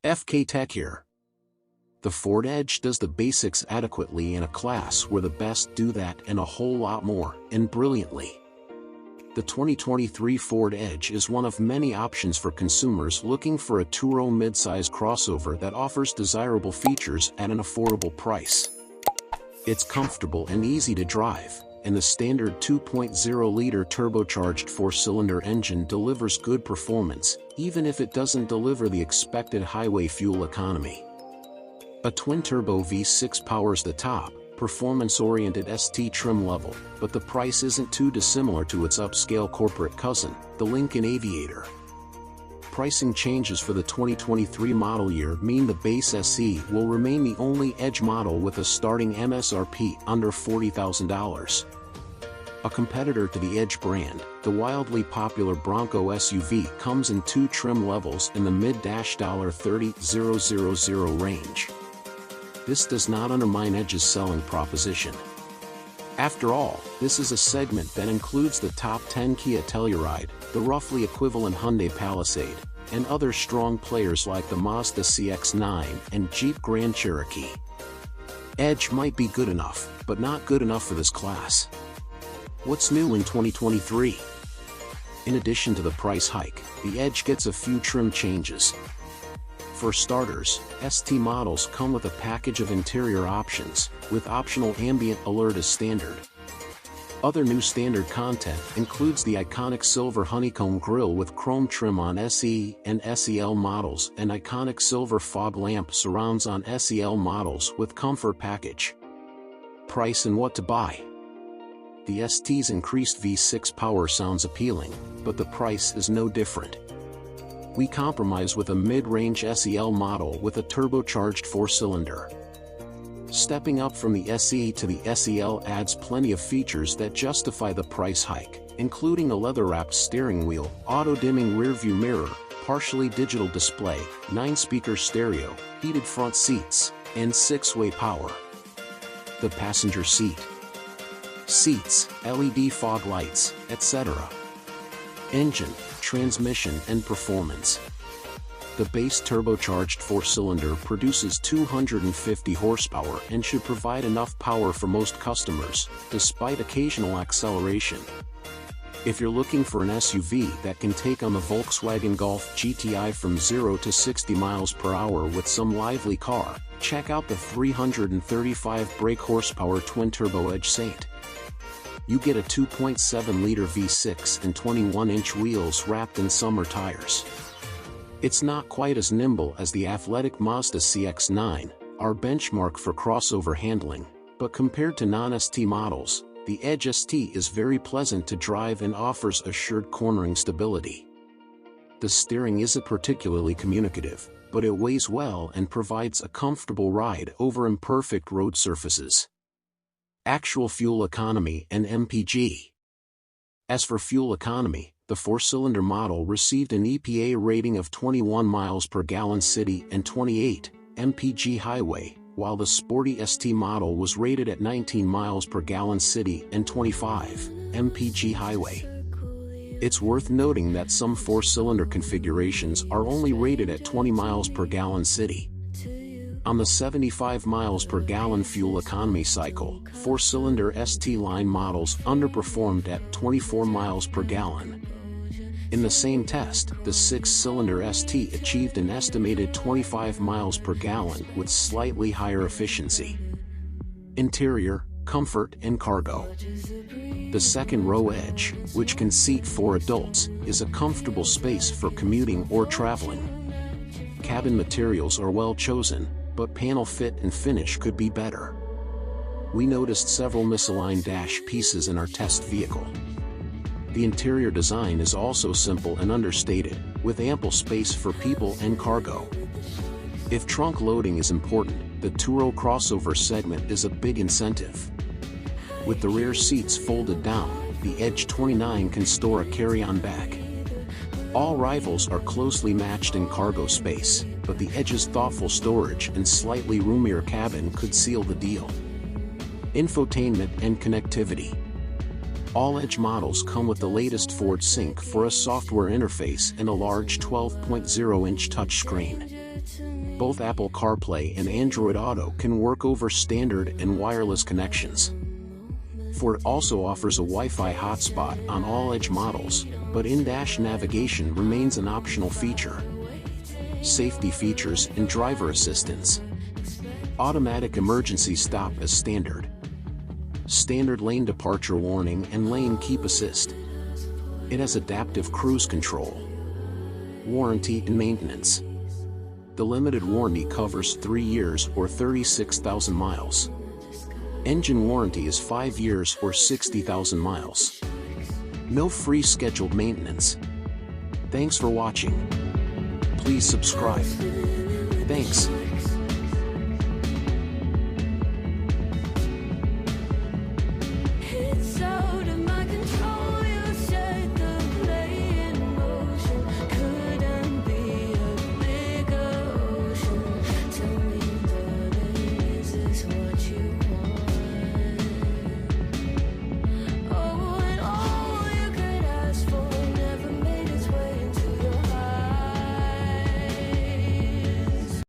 FK Tech here. The Ford Edge does the basics adequately in a class where the best do that and a whole lot more, and brilliantly. The 2023 Ford Edge is one of many options for consumers looking for a two-row midsize crossover that offers desirable features at an affordable price. It's comfortable and easy to drive, and the standard 2.0-liter turbocharged four-cylinder engine delivers good performance, even if it doesn't deliver the expected highway fuel economy. A twin-turbo V6 powers the top, performance-oriented ST trim level, but the price isn't too dissimilar to its upscale corporate cousin, the Lincoln Aviator. Pricing changes for the 2023 model year mean the base SE will remain the only Edge model with a starting MSRP under $40,000. A competitor to the Edge brand, the wildly popular Bronco SUV comes in two trim levels in the mid-$30,000 range. This does not undermine Edge's selling proposition. After all, this is a segment that includes the top 10 Kia Telluride, the roughly equivalent Hyundai Palisade, and other strong players like the Mazda CX-9 and Jeep Grand Cherokee. Edge might be good enough, but not good enough for this class. What's new in 2023? In addition to the price hike, the Edge gets a few trim changes. For starters, ST models come with a package of interior options, with optional ambient alert as standard. Other new standard content includes the iconic silver honeycomb grille with chrome trim on SE and SEL models and iconic silver fog lamp surrounds on SEL models with comfort package. Price and what to buy. The ST's increased V6 power sounds appealing, but the price is no different. We compromise with a mid-range SEL model with a turbocharged four-cylinder. Stepping up from the SE to the SEL adds plenty of features that justify the price hike, including a leather-wrapped steering wheel, auto-dimming rear-view mirror, partially digital display, 9-speaker stereo, heated front seats, and 6-way power. The passenger seats, LED fog lights, etc. Engine, transmission and performance. The base turbocharged four-cylinder produces 250 horsepower and should provide enough power for most customers, despite occasional acceleration. If you're looking for an SUV that can take on the Volkswagen Golf GTI from 0 to 60 miles per hour with some lively car, check out the 335 brake horsepower twin-turbo Edge Saint. You get a 2.7-liter V6 and 21-inch wheels wrapped in summer tires. It's not quite as nimble as the athletic Mazda CX-9, our benchmark for crossover handling, but compared to non-ST models, the Edge ST is very pleasant to drive and offers assured cornering stability. The steering isn't particularly communicative, but it weighs well and provides a comfortable ride over imperfect road surfaces. Actual fuel economy and MPG. As for fuel economy, the four-cylinder model received an EPA rating of 21 miles per gallon city and 28 mpg highway, while the sporty ST model was rated at 19 miles per gallon city and 25 mpg highway. It's worth noting that some four-cylinder configurations are only rated at 20 miles per gallon city. On the 75 miles per gallon fuel economy cycle, four-cylinder ST line models underperformed at 24 miles per gallon. In the same test, the 6-cylinder ST achieved an estimated 25 miles per gallon with slightly higher efficiency. Interior, comfort and cargo. The second-row Edge, which can seat 4 adults, is a comfortable space for commuting or traveling. Cabin materials are well chosen, but panel fit and finish could be better. We noticed several misaligned dash pieces in our test vehicle. The interior design is also simple and understated, with ample space for people and cargo. If trunk loading is important, the two-row crossover segment is a big incentive. With the rear seats folded down, the Edge 29 can store a carry-on bag. All rivals are closely matched in cargo space, but the Edge's thoughtful storage and slightly roomier cabin could seal the deal. Infotainment and connectivity. All Edge models come with the latest Ford Sync for a software interface and a large 12.0-inch touchscreen. Both Apple CarPlay and Android Auto can work over standard and wireless connections. Ford also offers a Wi-Fi hotspot on all Edge models, but in-dash navigation remains an optional feature. Safety features and driver assistance. Automatic emergency stop as standard. Standard lane departure warning and lane keep assist. It has adaptive cruise control. Warranty and maintenance. The limited warranty covers 3 years or 36,000 miles. Engine warranty is 5 years or 60,000 miles. No free scheduled maintenance. Thanks for watching. Please subscribe. Thanks.